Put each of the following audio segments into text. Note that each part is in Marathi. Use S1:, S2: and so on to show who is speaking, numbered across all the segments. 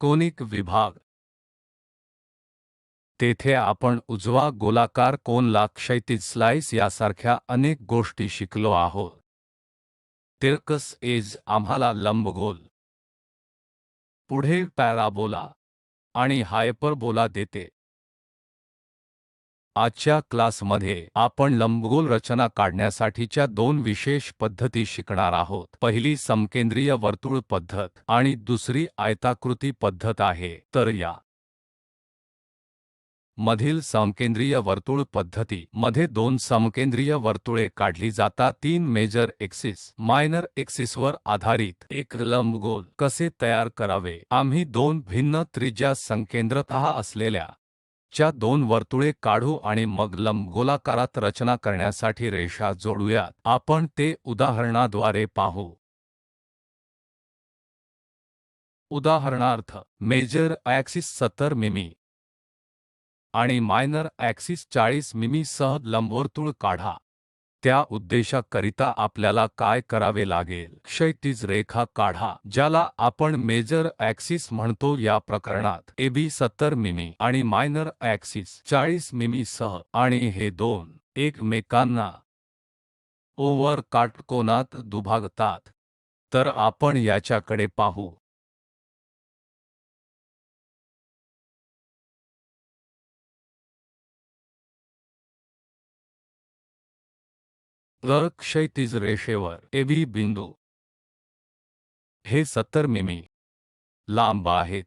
S1: कोनिक विभाग तेथे आपण उजवा गोलाकार कोनला क्षैतिज स्लाइस यासारख्या अनेक गोष्टी शिकलो आहोत. तिरकस एज आम्हाला लंबगोल, पुढे पॅराबोला आणि हायपरबोला देते. आजच्या क्लासमध्ये आपण लंबगोल रचना काढण्यासाठीच्या दोन विशेष पद्धती शिकणार आहोत. पहिली समकेंद्रीय वर्तुळ पद्धत आणि दुसरी आयताकृती पद्धत आहे. तर या मधील समकेंद्रीय वर्तुळ पद्धती मध्ये दोन समकेंद्रीय वर्तुळे काढली जातात. तीन मेजर एक्सिस मायनर एक्सिसवर आधारित एक लंबगोल कसे तयार करावे. आम्ही दोन भिन्न त्रिज्या संकेंद्रतः असलेल्या च्या दोन वर्तुळे काढू आणि मग लंबगोलाकारात रचना करण्यासाठी रेषा जोडूयात. आपण ते उदाहरणाद्वारे पाहू. उदाहरणार्थ मेजर ॲक्सिस 70 मिमी आणि मायनर ॲक्सिस 40 मिमी सह लंबवर्तुळ काढा. त्या उद्देशाकरिता आपल्याला काय करावे लागेल? क्षैतिज रेखा काढा ज्याला आपण मेजर ॲक्सिस म्हणतो. या प्रकरणात AB 70 मिमी आणि मायनर ॲक्सिस 40 मिमी सह आणि हे दोन एकमेकांना ओव्हर काटकोनात दुभागतात. तर आपण याच्याकडे पाहू. तर क्षैतिज रेषेवर AB बिंदू हे 70 मिमी लांब आहेत.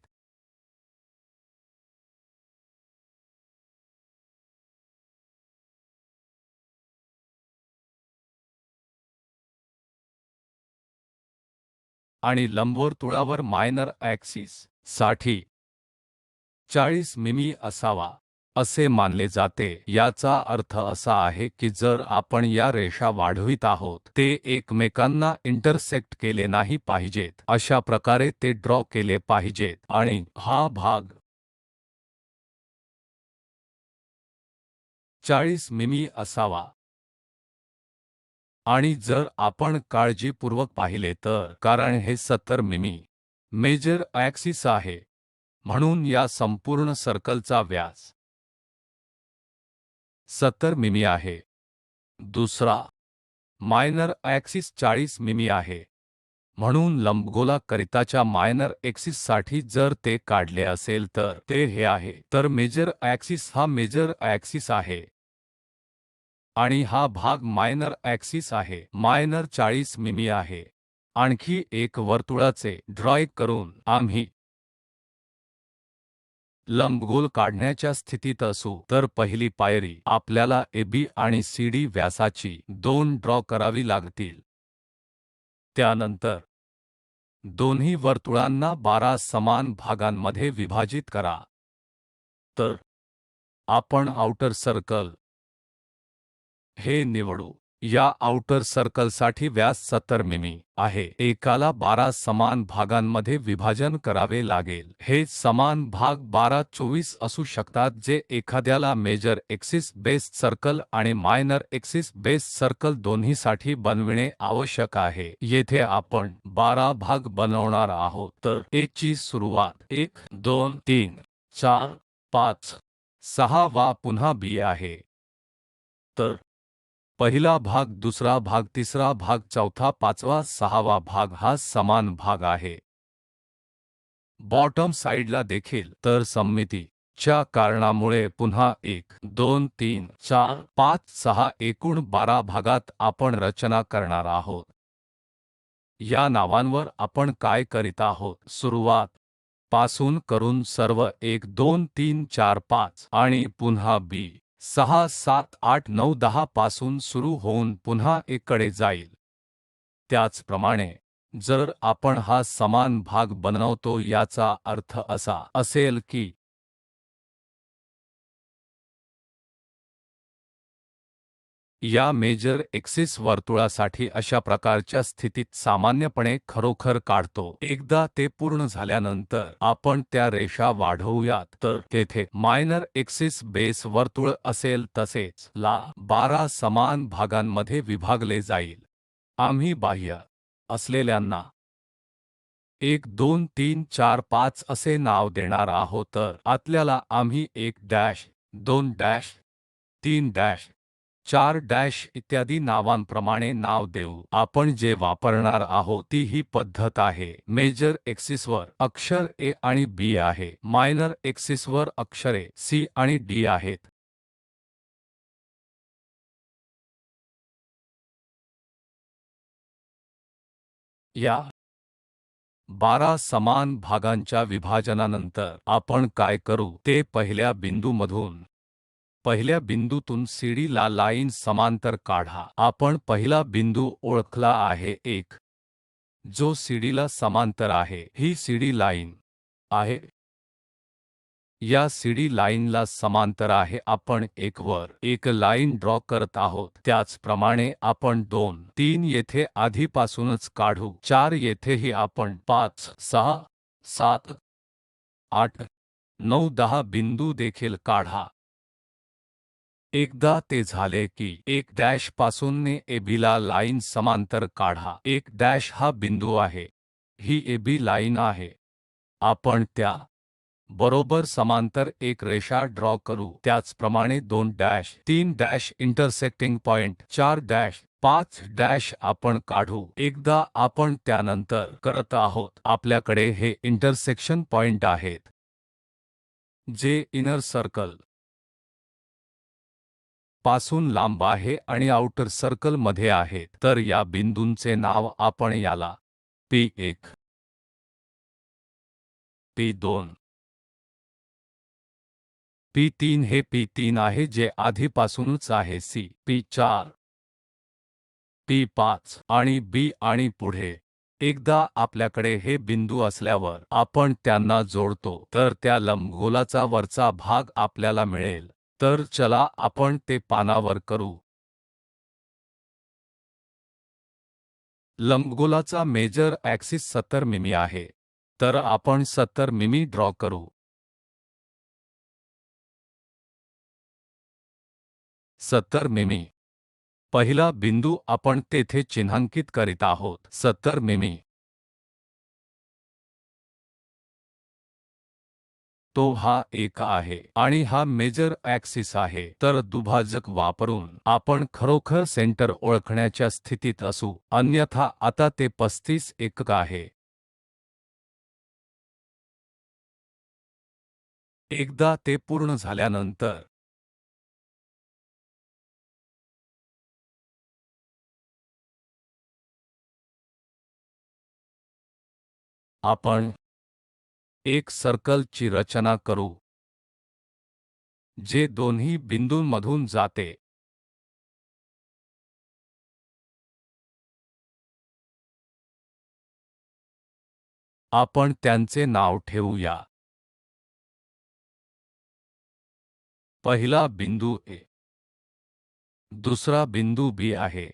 S1: आणि लंबवर्तुळावर मायनर ॲक्सिस साठी 40 मिमी असावा असे मानले जाते. याचा अर्थ असा आहे की जर आपण या रेषा वाढवित आहोत ते एकमेकांना इंटरसेक्ट केले नाही पाहिजेत. अशा प्रकारे ते ड्रॉ केले पाहिजेत आणि हा भाग 40 मिमी असावा. आणि जर आपण काळजीपूर्वक पाहिले तर कारण हे 70 मिमी मेजर ॲक्सिस आहे म्हणून या संपूर्ण सर्कलचा व्यास 70 मिमी आहे. दुसरा मायनर ॲक्सिस 40 मिमी आहे म्हणून लंबगोलाकरिताच्या मायनर एक्सिससाठी जर ते काढले असेल तर ते हे आहे. तर मेजर ॲक्सिस हा मेजर ॲक्सिस आहे आणि हा भाग मायनर ॲक्सिस आहे. मायनर 40 मिमी आहे. आणखी एक वर्तुळाचे ड्रॉईंग करून आम्ही लंबगोल काढण्याच्या स्थितीत असू. तर पहिली पायरी आपल्याला AB आणि CD व्यासाची दोन ड्रॉ करावी लागतील. त्यानंतर दोन्ही वर्तुळांना 12 समान भागांमध्ये विभाजित करा. तर आपण आउटर सर्कल हे निवडू. या आउटर सर्कलसाठी व्यास 70 मिमी आहे. एकाला 12 समान भागांमध्ये विभाजन करावे लागेल. हे समान भाग 12-24 असू शकतात जे एखाद्याला मेजर एक्सिस बेस सर्कल आणि मायनर एक्सिस बेस सर्कल दोन्हीसाठी बनविणे आवश्यक आहे. येथे आपण 12 भाग बनवणार आहोत. तर A ची सुरुवात 1 2 3 4 5 6 वा पुन्हा B आहे. तर पहिला भाग, दुसरा भाग, तिसरा भाग, चौथा, पाचवा, सहावा भाग हा समान भाग आहे. बॉटम साइडला देखील. तर सममिती च्या कारणामुळे पुन्हा 1 2 3 4 5 6 एकूण 12 भागात आपण रचना करणार आहोत. या नावांवर आपण काय करीत आहोत? सुरुवात पासून करून सर्व 1 2 3 4 5 आणि पुन्हा B 6 7 8 9 10 पासून सुरू होऊन पुन्हा A कडे जाईल. त्याचप्रमाणे जर आपण हा समान भाग बनवतो याचा अर्थ असा असेल की या मेजर एक्सिस वर्तुळासाठी अशा प्रकारच्या स्थितीत सामान्यपणे खरोखर काढतो. एकदा ते पूर्ण झाल्यानंतर आपण त्या रेषा वाढवूयात. तर तेथे मायनर एक्सिस बेस वर्तुळ असेल तसेच ला 12 समान भागांमध्ये विभागले जाईल. आम्ही बाह्य असलेल्यांना 1 2 3 4 5 असे नाव देणार आहोत, तर आतल्याला आम्ही 1 डॅश 2 डॅश 3 डॅश 4 डॅश इत्यादी नावांप्रमाणे नाव देऊ. आपण जे वापरणार आहोत ती ही पद्धत आहे. मेजर एक्सिसवर अक्षर ए आणि बी आहे, मायनर एक्सिसवर अक्षरे सी आणि डी आहेत. या 12 समान भागांच्या विभाजनानंतर आपण काय करू ते पहिल्या बिंदूतून CD ला लाईन समांतर काढा. आपण पहिला बिंदू ओळखला आहे 1, जो CD ला समांतर आहे. ही CD लाईन आहे. या CD लाईनला समांतर आहे. आपण 1 वर एक लाईन ड्रॉ करत आहोत. त्याचप्रमाणे आपण 2 3 येथे आधीपासूनच काढू. 4 येथेही आपण 5 6 7 8 9 10 बिंदू देखील काढा. एकदा ते झाले की 1 डॅश पासून AB ला लाईन समांतर काढा. 1 डॅश हा बिंदू आहे. ही AB लाईन आहे. आपण त्या बरोबर समांतर एक रेषा ड्रॉ करू. त्याचप्रमाणे 2 dash 3 dash intersecting point 4 dash 5 dash आपण काढू. एकदा आपण त्यानंतर करत आहोत, आपल्याकडे हे इंटरसेक्शन पॉइंट आहेत जे इनर सर्कल पासून लांब आहे आणि आउटर सर्कल मध्ये आहेत. तर या बिंदूंचे नाव आपण याला P1 P2 P3 हे P3 आहे जे आधीपासूनच आहे. C P4 P5 आणि B आणि पुढे. एकदा आपल्याकडे हे बिंदू असल्यावर आपण त्यांना जोडतो, तर त्या लंबगोलाचा वरचा भाग आपल्याला मिळेल. तर चला आपण ते पानावर करू. लंबगोलाचा मेजर ॲक्सिस 70 मिमी आहे. तर आपण 70 मिमी ड्रॉ करू. 70 मिमी. पहिला बिंदू आपण तेथे चिन्हांकित करीत आहोत. 70 मिमी. तो हा एक आहे आणि हा मेजर ॲक्सिस आहे. तर दुभाजक वापरून आपण खरोखर सेंटर ओळखण्याच्या स्थितीत असू. अन्यथा आता ते 35 एकक आहे. एकदा ते पूर्ण झाल्यानंतर आपण एक सर्कल ची रचना करू जे दोन्ही बिंदूंमधून जाते. आपण त्यांचे नाव ठेवूया. पहिला बिंदू A, दुसरा बिंदू B आहे.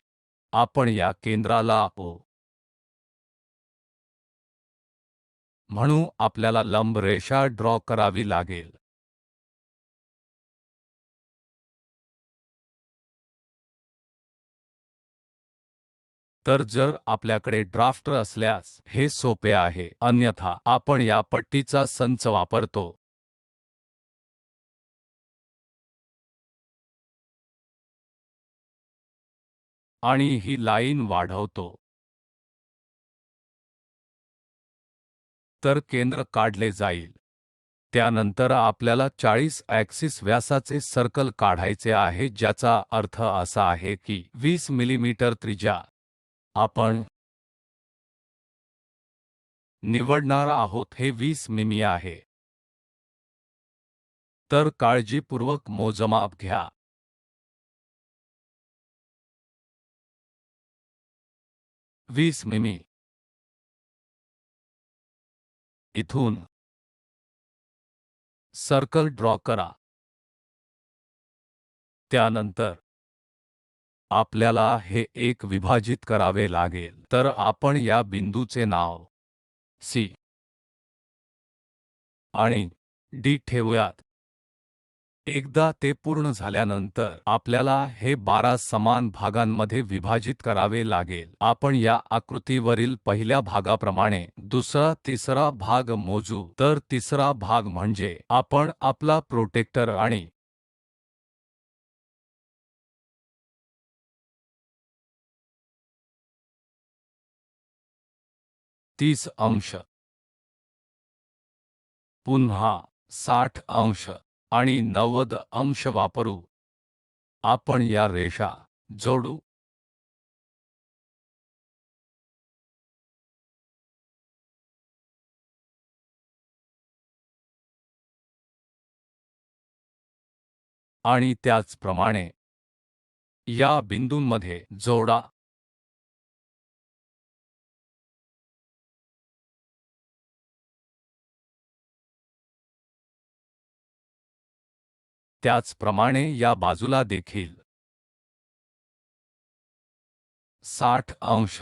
S1: आपण या केंद्राला O म्हणू. आपल्याला लंब रेषा ड्रॉ करावी लागेल. तर जर आपल्याकडे ड्राफ्टर असल्यास हे सोपे आहे. अन्यथा आपण या पट्टीचा संच वापरतो आणि ही लाईन वाढवतो. तर केंद्र काढले जाईल. त्यानंतर आपल्याला 40 ॲक्सिस व्यासाचे सर्कल काढायचे आहे, ज्याचा अर्थ असा आहे की 20 मिलीमीटर त्रिज्या. आपण निवडणार आहोत हे 20 मिमी आहे. तर काळजीपूर्वक मोजमाप घ्या. 20 मिमी. इथून सर्कल ड्रॉ करा. त्यानंतर आपल्याला हे एक विभाजित करावे लागेल. तर आपण या बिंदूचे नाव C आणि D ठेवूयात. एकदा ते पूर्ण झाल्यानंतर आपल्याला हे 12 समान भागांमध्ये विभाजित करावे लागेल. आपण या आकृतीवरील पहिल्या भागाप्रमाणे दुसरा तिसरा भाग मोजू. तर तिसरा भाग म्हणजे आपण आपला प्रोटेक्टर आणि 30 अंश, पुन्हा 60 अंश आणि 90 अंश वापरू. आपण या रेषा जोडू. आणि त्याचप्रमाणे या बिंदूंमध्ये जोडा. त्याचप्रमाणे या बाजूला देखील 60 अंश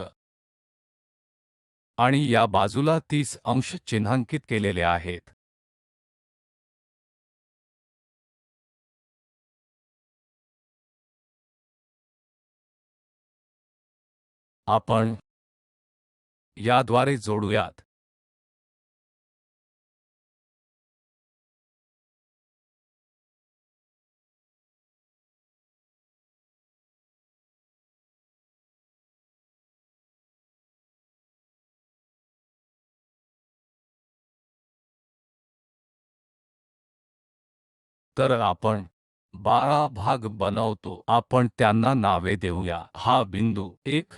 S1: आणि या बाजूला 30 अंश चिन्हांकित केलेले आहेत. आपण याद्वारे जोडूयात. तर आपण 12 भाग बनवतो. आपण त्यांना नावे देऊया. हा बिंदू 1,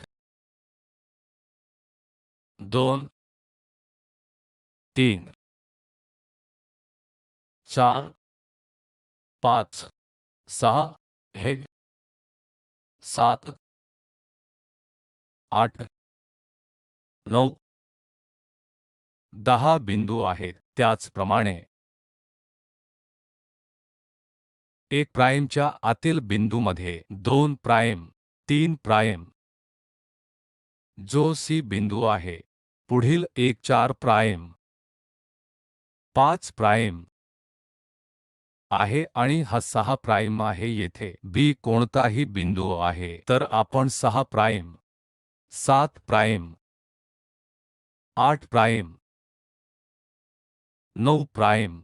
S1: 2, 3, 4, 5, 6, हे 7, 8, 9, 10 बिंदू आहेत. त्याचप्रमाणे 1 प्राइमच्या आतील बिंदूमध्ये 2 प्राइम, 3 प्राइम जो सी बिंदू आहे. पुढील एक 4 प्राइम, 5 प्राइम आहे आणि हा 6 प्राइम आहे. येथे बी कोणताही बिंदू आहे. तर आपण 6 prime, 7 prime, 8 prime, 9 prime,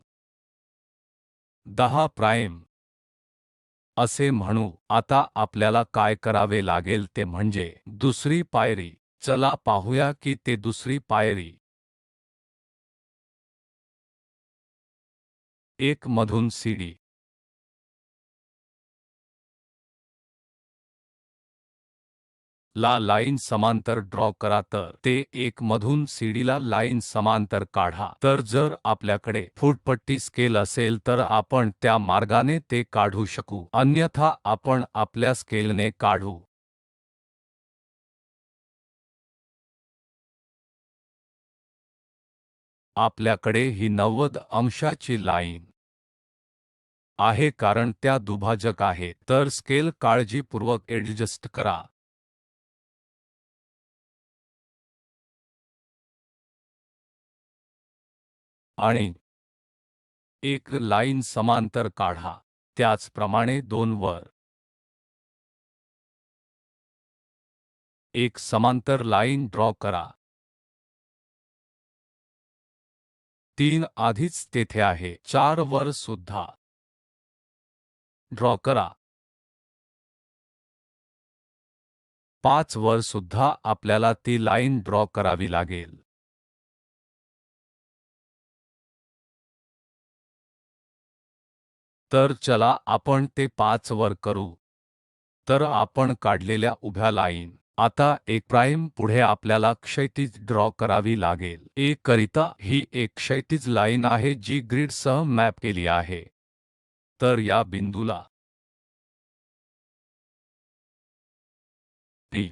S1: 10 prime असे म्हणू. आता आपल्याला काय करावे लागेल ते म्हणजे दुसरी पायरी. चला पाहूया की ते दुसरी पायरी. 1 मधून सीडी ला लाईन समांतर ड्रॉ करा. तर ते 1 मधून सीडीला लाईन समांतर काढा. तर जर आपल्याकडे फूटपट्टी स्केल असेल तर आपण त्या मार्गाने ते काढू शकू. अन्यथा आपण आपल्या स्केलने काढू. आपल्याकडे ही 90 अंशाची लाईन आहे कारण त्या दुभाजक आहेत. तर स्केल काळजीपूर्वक ॲडजस्ट करा. आणि एक लाईन समांतर काढा. त्याचप्रमाणे 2 वर एक समांतर लाईन ड्रॉ करा. 3 आधीच तेथे आहे. 4 वर सुद्धा ड्रॉ करा. 5 वर सुद्धा आपल्याला ती लाईन ड्रॉ करावी लागेल. तर चला आपण ते 5 वर करू. तर आपण काढलेल्या उभ्या लाईन. आता 1 प्राइम पुढे आपल्याला क्षैतिज ड्रॉ करावी लागेल. 1 करिता ही एक क्षैतिज लाईन आहे जी ग्रिडसह मॅप केली आहे. तर या बिंदूला टी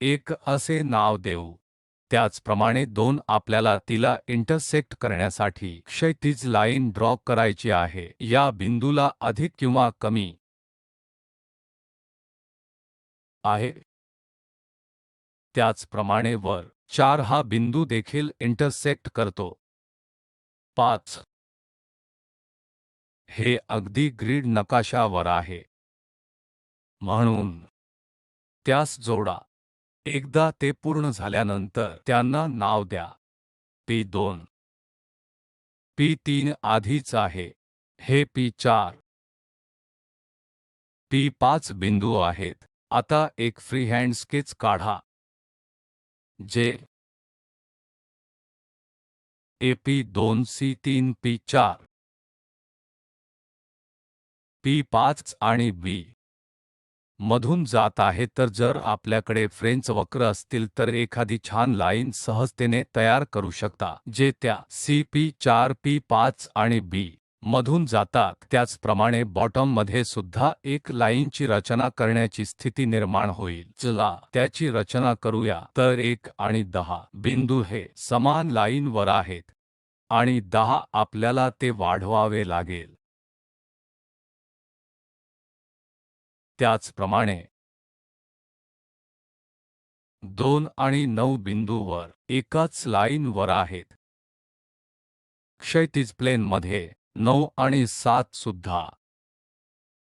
S1: 1 असे नाव देऊ. त्याचप्रमाणे 2 आपल्याला तिला इंटरसेक्ट करण्यासाठी क्षैतिज लाईन ड्रॉ करायची आहे. या बिंदूला अधिक किंवा कमी आहे. त्याचप्रमाणे वर 4 हा बिंदू देखील इंटरसेक्ट करतो. 5 हे अगदी ग्रीड नकाशावर आहे, म्हणून त्यास जोडा. एकदा ते पूर्ण झाल्यानंतर त्यांना नाव द्या. P2, P3 आधीच आहे. हे P4, P5 बिंदू आहेत. आता एक फ्रीहँड स्केच काढा जे AP2 C3 P4 P5 आणि B मधून जात आहे. तर जर आपल्याकडे फ्रेंच वक्र असतील तर एखादी छान लाईन सहजतेने तयार करू शकता जे त्या CP4 P5 आणि B मधून जातात. त्याचप्रमाणे बॉटम मध्ये सुद्धा एक लाईनची रचना करण्याची स्थिती निर्माण होईल. चला त्याची रचना करूया. तर 1 आणि 10 बिंदू हे समान लाईनवर आहेत आणि 10 आपल्याला ते वाढवावे लागेल. त्याचप्रमाणे 2 आणि 9 बिंदूवर एकाच लाईनवर आहेत. क्षैतिज प्लेनमध्ये 9 आणि 7 सुद्धा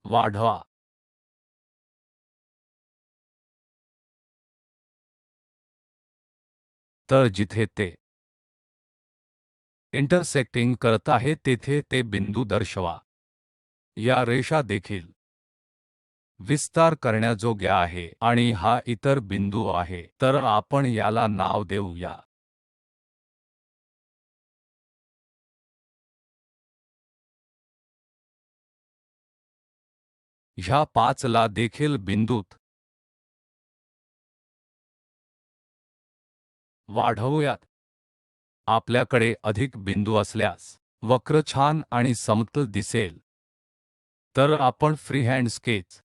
S1: वाढवा. तर जिथे ते इंटरसेक्टिंग करत आहे तेथे ते बिंदू दर्शवा. या रेषा देखील विस्तार करण्याजोग्या आहे आणि हा इतर बिंदू आहे. तर आपण याला नाव देऊया. ह्या 5 ला देखील बिंदूत वाढवूयात. आपल्याकडे अधिक बिंदू असल्यास वक्र छान आणि समतल दिसेल. तर आपण फ्रीहँड स्केच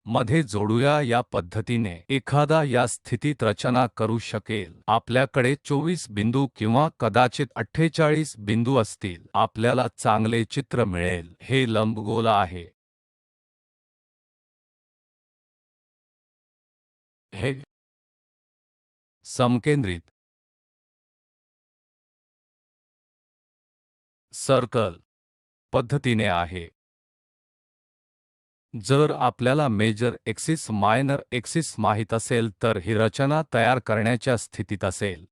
S1: मध्ये जोडूया. या पद्धतीने एखादा या स्थितीत रचना करू शकेल. आपल्याकडे 24 बिंदू किंवा कदाचित 48 बिंदू असतील. आपल्याला चांगले चित्र मिळेल. हे लंबगोल आहे. हे समकेंद्रित सर्कल पद्धतीने आहे. जर आपल्याला मेजर एक्सिस मायनर एक्सिस माहित असेल तर ही रचना तयार करण्याच्या स्थितीत असेल.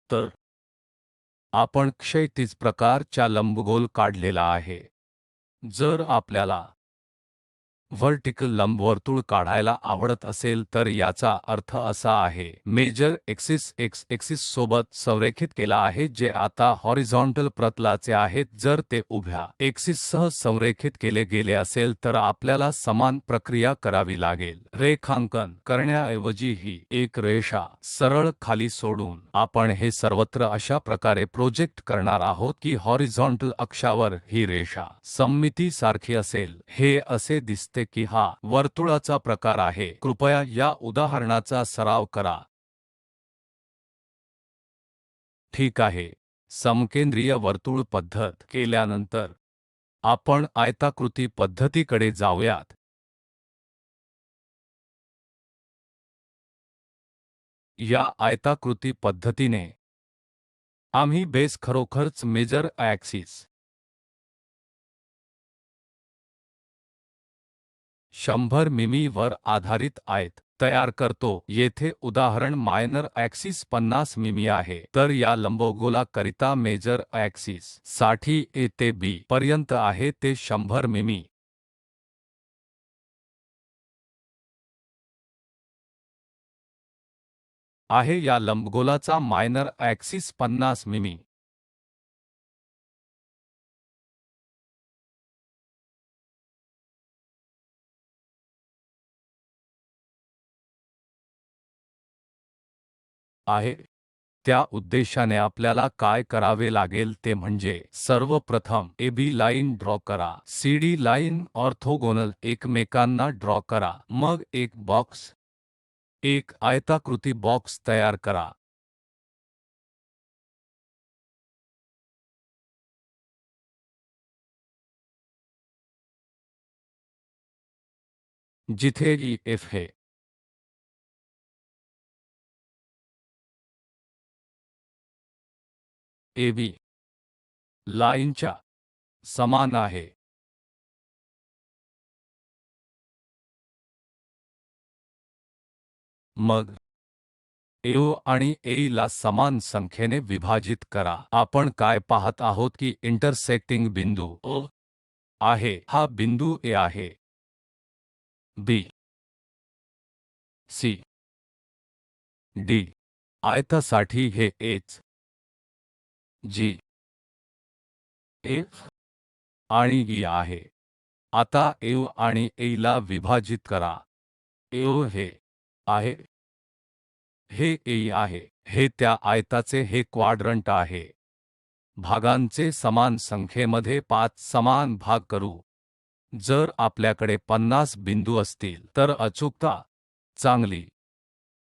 S1: तर आपण क्षैतिज प्रकारच्या लंबगोल काढलेला आहे. जर आपल्याला व्हर्टिकल लंबवर्तुळ काढायला आवडत असेल तर याचा अर्थ असा आहे मेजर एक्सिस एक्स एक्सिस सोबत संरेखित केला आहे जे आता हॉरिझॉन्टल प्रतलाचे आहेत. जर ते उभ्या एक्सिससह संरेखित केले गेले असेल तर आपल्याला समान प्रक्रिया करावी लागेल. रेखांकन करण्याऐवजी ही एक रेषा सरळ खाली सोडून आपण हे सर्वत्र अशा प्रकारे प्रोजेक्ट करणार आहोत की हॉरिझॉन्टल अक्षावर ही रेषा सममितीसारखी असेल. हे असे दिसते की हा वर्तुळाचा प्रकार आहे. कृपया या उदाहरणाचा सराव करा. ठीक आहे. समकेंद्रीय वर्तुळ पद्धत केल्यानंतर आपण आयताकृती पद्धतीकडे जाऊयात. या आयताकृती पद्धतीने आम्ही बेस खरोखरच मेजर ॲक्सिस 100 मिमी वर आधारित आयत तयार करतो. येथे उदाहरण मायनर ॲक्सिस 50 मिमी आहे. तर या लंबगोलाकरिता मेजर ॲक्सिस साठी A ते B पर्यंत आहे ते 100 मिमी आहे. या लंबगोलाचा मायनर ॲक्सिस 50 मिमी आहे. त्या उद्देशाने आपल्याला काय करावे लागेल ते म्हणजे सर्वप्रथम AB लाईन ड्रॉ करा. CD लाईन ऑर्थोगोनल एकमेकांना ड्रॉ करा. मग एक बॉक्स एक आयताकृती बॉक्स तयार करा. जिथे EF हे AB लाईनच्या समान आहे. मग AO आणि AE ला समान संख्येने विभाजित करा. आपण काय पाहत आहोत की इंटरसेक्टिंग बिंदू O आहे. हा बिंदू A आहे. B C D आयतासाठी हे H G F आणि E आहे. आता AO आणि AE ला विभाजित करा. AO हे आहे, हे AE आहे. हे त्या आयताचे हे क्वाड्रंट आहे. भागांचे समान संख्येमध्ये 5 समान भाग करू. जर आपल्याकडे 50 बिंदू असतील तर अचूकता चांगली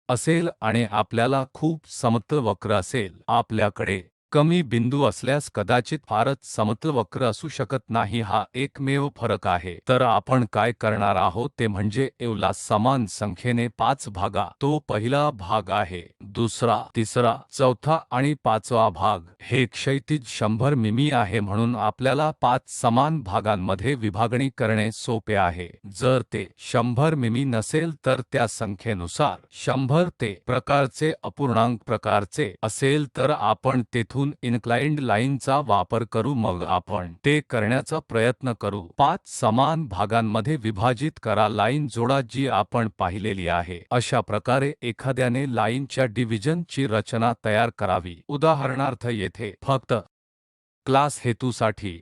S1: असेल आणि आपल्याला खूप समतल वक्र असेल. आपल्याकडे कमी बिंदू असल्यास कदाचित फारच समतल वक्र असू शकत नाही. हा एकमेव फरक आहे. तर आपण काय करणार आहोत ते म्हणजे AO ला समान संख्येने 5 भागा. तो पहिला भाग आहे. दुसरा, तिसरा, चौथा आणि पाचवा भाग. हे क्षैतिज 100 मिमी आहे म्हणून आपल्याला 5 समान भागांमध्ये विभागणी करणे सोपे आहे. जर ते 100 मिमी नसेल तर त्या संख्येनुसार 100 ते प्रकारचे अपूर्णांक प्रकारचे असेल तर आपण तेथून इन्क्लाइन्ड लाईनचा वापर करू. मग आपण ते करण्याचा प्रयत्न करू. 5 समान भागांमध्ये विभाजित करा. लाईन जोडा जी आपण पाहिलेली आहे. अशा प्रकारे एखाद्याने लाईनच्या डिव्हिजन ची रचना तयार करावी. उदाहरणार्थ येथे फक्त क्लास हेतूसाठी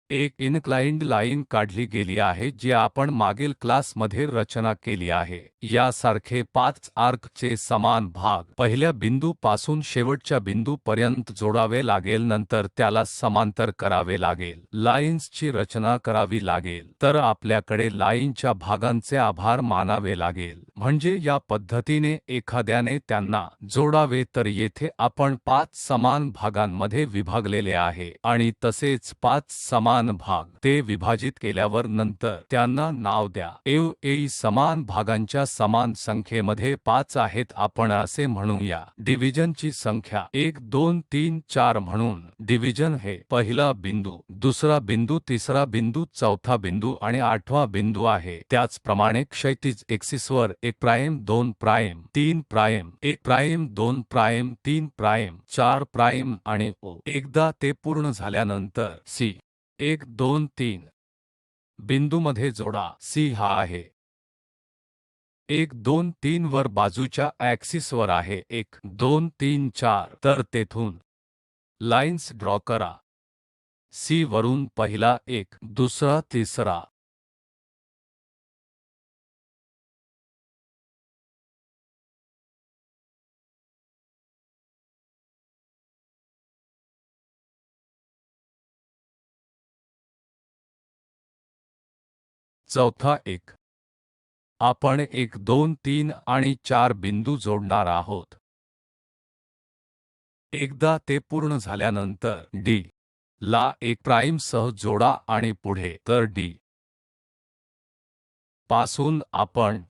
S1: एक इन्क्लाइन्ड लाईन काढली गेली आहे जी आपण मागील क्लासमध्ये रचना केली आहे. यासारखे 5 आर्क चे समान भाग पहिल्या बिंदूपासून शेवटच्या बिंदूपर्यंत जोडावे लागेल. नंतर त्याला समांतर करावे लागेल. लाईन्सची रचना करावी लागेल. तर आपल्याकडे लाईनच्या भागांचे आभार मानावे लागेल. म्हणजे या पद्धतीने एखाद्याने त्यांना जोडावे. तर येथे आपण 5 समान भागांमध्ये विभागलेले आहे आणि तसेच 5 समान भाग ते विभाजित केल्यावर नंतर त्यांना नाव द्या. AO AE समान भागांच्या समान संख्येमध्ये 5 आहेत. आपण असे म्हणूया डिव्हिजनची संख्या 1 2 3 4 म्हणून. डिव्हिजन हे पहिला बिंदू, दुसरा बिंदू, तिसरा बिंदू, चौथा बिंदू आणि 8वा बिंदू आहे. त्याचप्रमाणे क्षैतिज एक्सिसवर 1 prime 2 prime 3 prime 1 prime 2 prime 3 prime 4 prime आणि O. एकदा ते पूर्ण झाल्यानंतर C 1 2 3 बिंदूमध्ये जोडा. C हा आहे 1 2 3 वर बाजूच्या ॲक्सिसवर आहे 1 2 3 4. तर तेथून लाईन्स ड्रॉ करा. C वरून पहिला एक, दुसरा, तिसरा. चौथा एक. आपण 1 2 3 आणि 4 बिंदू जोडणार आहोत. एकदा ते पूर्ण झाल्यानंतर D ला 1 प्राइम सह जोडा आणि पुढे. तर D पासून आपण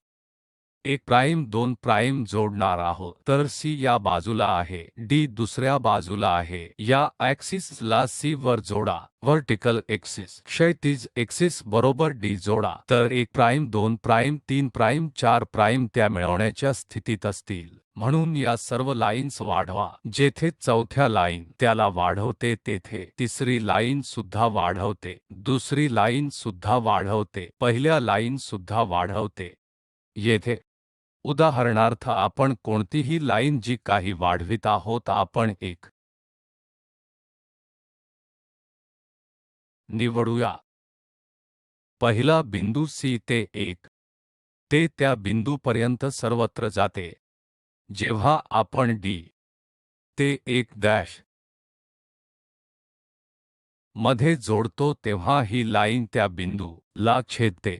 S1: 1 प्राइम 2 प्राइम जोडणार आहोत. तर C या बाजूला आहे, D दुसऱ्या बाजूला आहे. या ॲक्सिस ला C वर जोडा. व्हर्टिकल एक्सिस, क्षैतिज एक्सिस बरोबर D जोडा. तर 1 प्राइम 2 प्राइम 3 प्राइम 4 प्राइम त्या मिळवण्याच्या स्थितीत असतील. म्हणून या सर्व लाईन्स वाढवा. जेथे चौथ्या लाईन त्याला वाढवते तेथे तिसरी लाईन सुद्धा वाढवते, दुसरी लाईन सुद्धा वाढवते, पहिल्या लाईन सुद्धा वाढवते. येथे उदाहरणार्थ आपण कोणतीही लाईन जी काही वाढवित आहोत आपण एक निवडूया. पहिला बिंदू C ते 1 ते त्या बिंदूपर्यंत सर्वत्र जाते. जेव्हा आपण D ते 1 डॅश मध्ये जोडतो तेव्हा ही लाईन त्या बिंदू ला छेदते.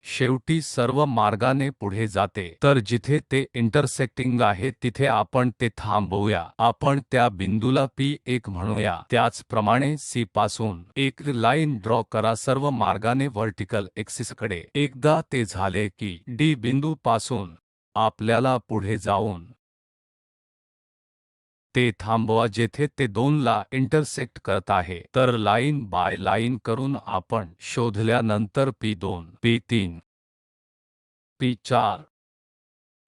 S1: शेवटी सर्व मार्गाने पुढे जाते, तर जिथे ते इंटरसेक्टिंग आहे तिथे आपण ते थांबवूया. आपण त्या बिंदूला P1 म्हणूया. त्याचप्रमाणे C पासून एक लाईन ड्रॉ करा सर्व मार्गाने व्हर्टिकल एक्सिसकडे. एकदा ते झाले की D बिंदूपासून आपल्याला पुढे जाऊन ते थांबवा जेथे ते 2 ला इंटरसेक्ट करत आहे. तर लाईन बाय लाईन करून आपण शोधल्यानंतर P2, P3, P4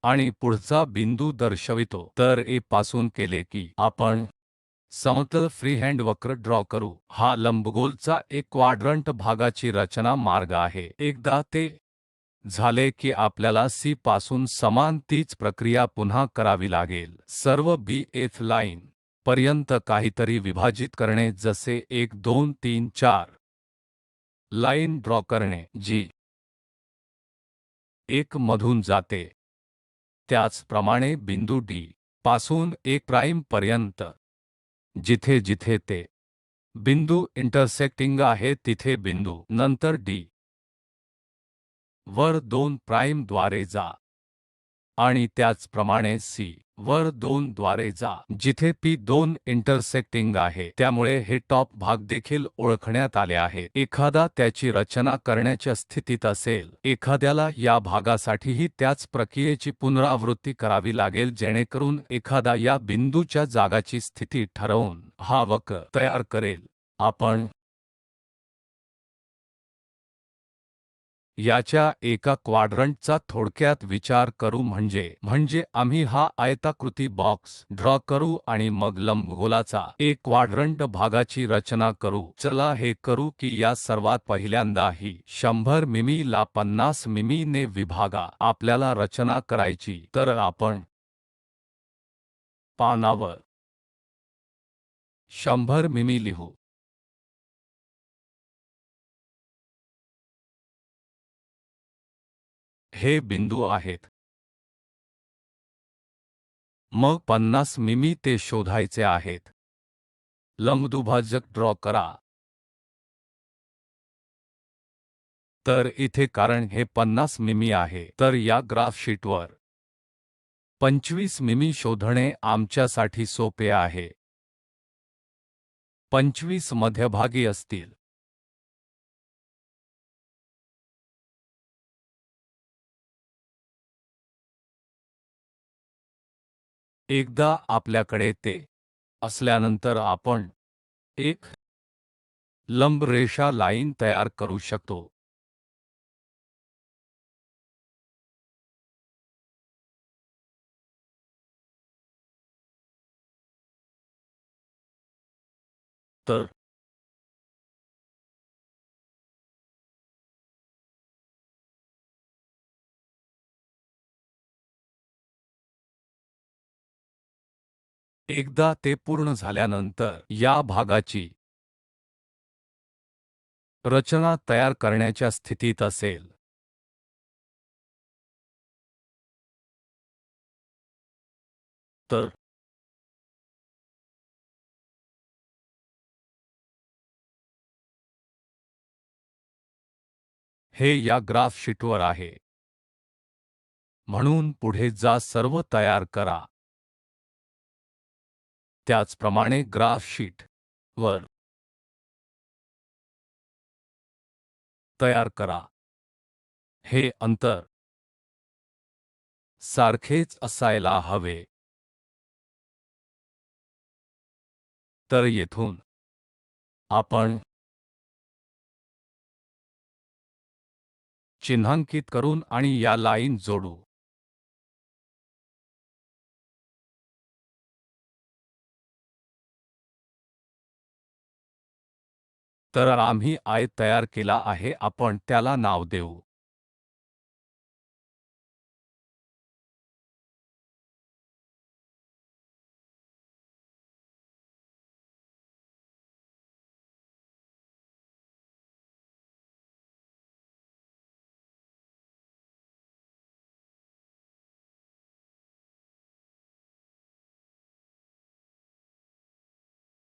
S1: आणि पुढचा बिंदू दर्शवितो. तर A पासून केले की आपण समतल फ्रीहँड वक्र ड्रॉ करू. हा लंबगोलचा एक क्वाड्रंट भागाची रचना मार्ग आहे. एकदा ते झाले की आपल्याला C पासून समान तीच प्रक्रिया पुन्हा करावी लागेल. सर्व BF लाईन पर्यंत काहीतरी विभाजित करणे जसे 1 2 3 4 लाईन ड्रॉ करणे जी 1 मधून जाते. त्याचप्रमाणे बिंदू D पासून 1 प्राइम पर्यंत जिथे जिथे ते बिंदू इंटरसेक्टिंग आहे तिथे बिंदू नंतर D वर 2 प्राइम द्वारे जा आणि त्याचप्रमाणे C वर 2 द्वारे जा जिथे P2 इंटरसेक्टिंग आहे. त्यामुळे हे टॉप भाग देखील ओळखण्यात आले आहे. एखादा त्याची रचना करण्याच्या स्थितीत असेल, एखाद्याला या भागासाठीही त्याच प्रक्रियेची पुनरावृत्ती करावी लागेल जेणेकरून एखादा या बिंदूच्या जागाची स्थिती ठरवून हा वक्र तयार करेल. आपण याच्या एका क्वाड्रंटचा थोडक्यात विचार करू म्हणजे आम्ही हा आयताकृती बॉक्स ड्रॉ करू आणि मग लंबगोलाचा एक क्वाड्रंट भागाची रचना करू. चला हे करू की या सर्वात पहिल्यांदा ही 100 मिमी ला 50 मिमी ने विभागा. आपल्याला रचना करायची तर आपण पानावर 100 मिमी लिहू. हे बिंदू आहेत. मग 50 मिमी ते शोधायचे आहेत. लंबदुभाजक ड्रॉ करा. तर इथे कारण हे 50 मिमी आहे तर या ग्राफ शीटवर 25 मिमी शोधणे आमच्यासाठी सोपे आहे. 25 मध्यभागी असतील. एकदा आपल्याकडे ते असल्यानंतर आपण एक लंब रेषा लाईन तयार करू शकतो. तर एकदा ते पूर्ण झाल्यानंतर या भागाची रचना तयार करण्याच्या स्थितीत असेल. तर हे या ग्राफ शीटवर आहे. म्हणून पुढे जा सर्व तयार करा. त्याचप्रमाणे ग्राफ शीट वर तयार करा. हे अंतर सारखेच असायला हवे. तर येथून आपण चिन्हांकित करून आणि या लाईन जोडू. तर आम्ही आयत तयार केला आहे आपण त्याला नाव देऊ.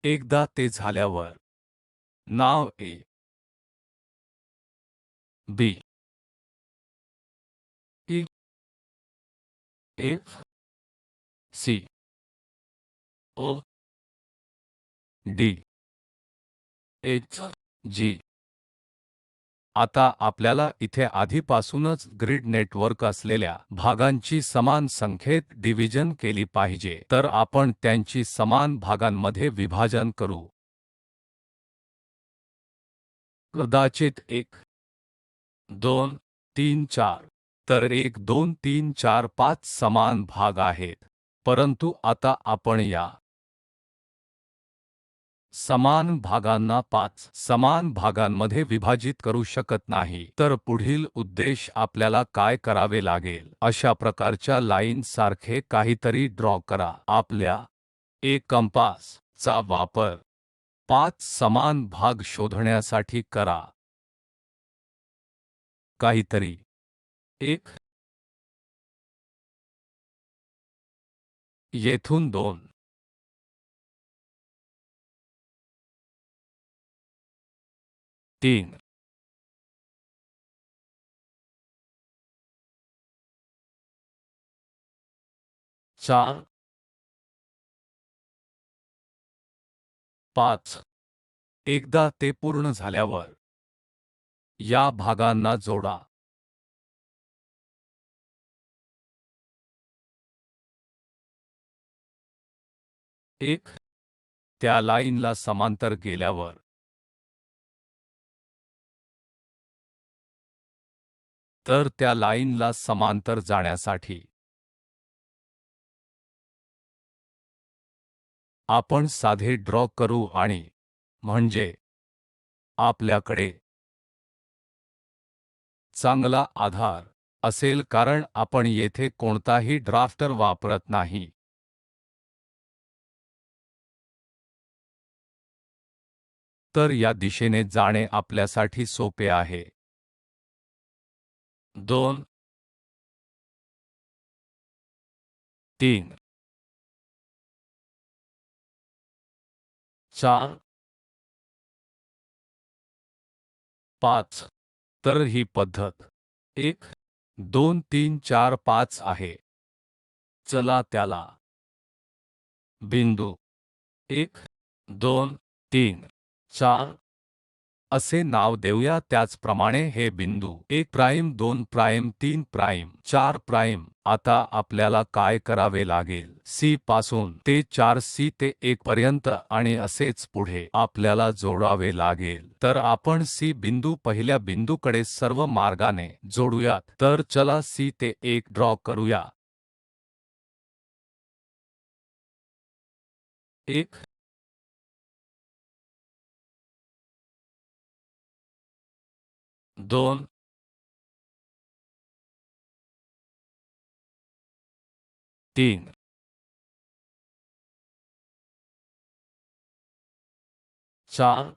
S1: एकदा ते झाल्यावर नाव A, B F C O D H G. आता आपल्याला इथे आधीपासूनच ग्रिड नेटवर्क असलेल्या भागांची समान संख्येत डिव्हिजन केली पाहिजे, तर आपण त्यांची समान भागांमध्ये विभाजन करू. कदाचित 1 2 3 4. तर 1 2 3 4 5 समान भाग आहेत, परंतु आता आपण या समान भागांना 5 समान भागांमध्ये विभाजित करू शकत नाही. तर पुढील उद्देश आपल्याला काय करावे लागेल, अशा प्रकारच्या लाईन सारखे काहीतरी ड्रॉ करा. आपल्या एक कंपास चा वापर 5 समान भाग शोधण्यासाठी करा. काहीतरी 1 येथून 2 3 4 5. एकदा ते पूर्ण झाल्यावर या भागांना जोडा. 1 त्या लाईनला समांतर गेल्यावर तर त्या लाईनला समांतर जाण्यासाठी आपण साधे ड्रॉ करू आणि म्हणजे आपल्याकडे चांगला आधार असेल, कारण आपण येथे कोणताही ड्राफ्टर वापरत नाही. तर या दिशेने जाणे आपल्यासाठी सोपे आहे. 2 3 4 5. तर ही पद्धत 1 2 3 4 5 आहे. चला त्याला बिंदू 1 2 3 4 असे नाव देऊया. त्याचप्रमाणे हे बिंदू 1 प्राइम 2 प्राइम 3 प्राइम 4 प्राइम. आता आपल्याला काय करावे लागेल, C पासून ते 4 C ते 1 पर्यंत आणि असेच पुढे आपल्याला जोडावे लागेल. तर आपण C बिंदू पहिल्या बिंदूकडे सर्व मार्गाने जोडूयात. तर चला C ते 1 ड्रॉ करूया. 1 2 3 4.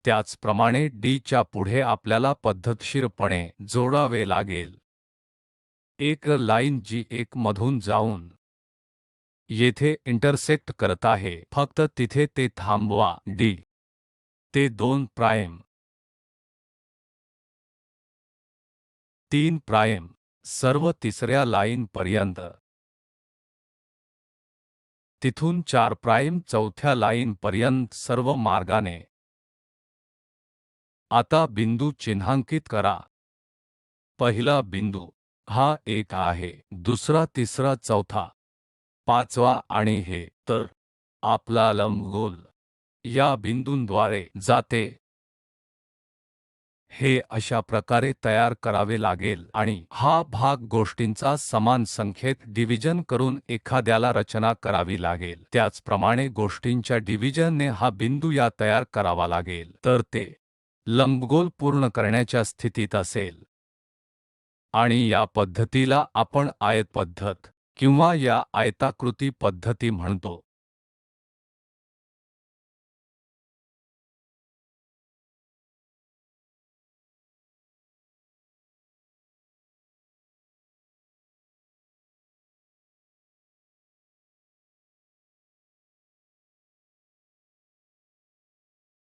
S1: त्याचप्रमाणे D च्या पुढे आपल्याला पद्धतशीरपणे जोडावे लागेल. एक लाईन जी 1 मधून जाऊन येथे इंटरसेक्ट करत आहे, फक्त तिथे ते थांबवा. D ते 2 प्राइम 3 प्राइम सर्व तिसऱ्या लाईन पर्यंत. तिथून 4 प्राइम चौथ्या लाईन पर्यंत सर्व मार्गाने. आता बिंदू चिन्हांकित करा. पहिला बिंदू हा 1 आहे, दुसरा तिसरा चौथा पाचवा आणि हे. तर आपला लंबगोल या बिंदूंद्वारे जाते. हे अशा प्रकारे तयार करावे लागेल आणि हा भाग गोष्टींचा समान संख्येत डिव्हिजन करून एखाद्याला रचना करावी लागेल. त्याचप्रमाणे गोष्टींच्या डिव्हिजनने हा बिंदू या तयार करावा लागेल, तर ते लंबगोल पूर्ण करण्याच्या स्थितीत असेल. आणि या पद्धतीला आपण आयत पद्धत किंवा या आयताकृती पद्धती म्हणतो.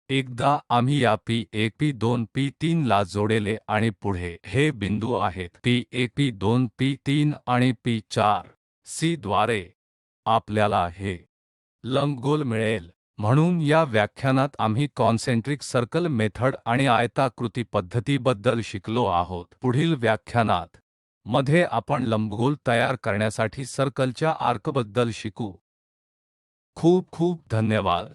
S1: एकदा आम्ही या P1 P2 P3 ला जोडेले आणि पुढे हे बिंदू आहेत P1 P2 P3 आणि P4 C द्वारे आपल्याला हे लंबगोल मिळेल. म्हणून या व्याख्यानात आम्ही कॉन्सेंट्रिक सर्कल मेथड आणि आयताकृती पद्धतीबद्दल शिकलो आहोत. पुढील व्याख्यानात मध्ये आपण लंबगोल तयार करण्यासाठी सर्कलच्या आर्कबद्दल शिकू. खूप खूप धन्यवाद.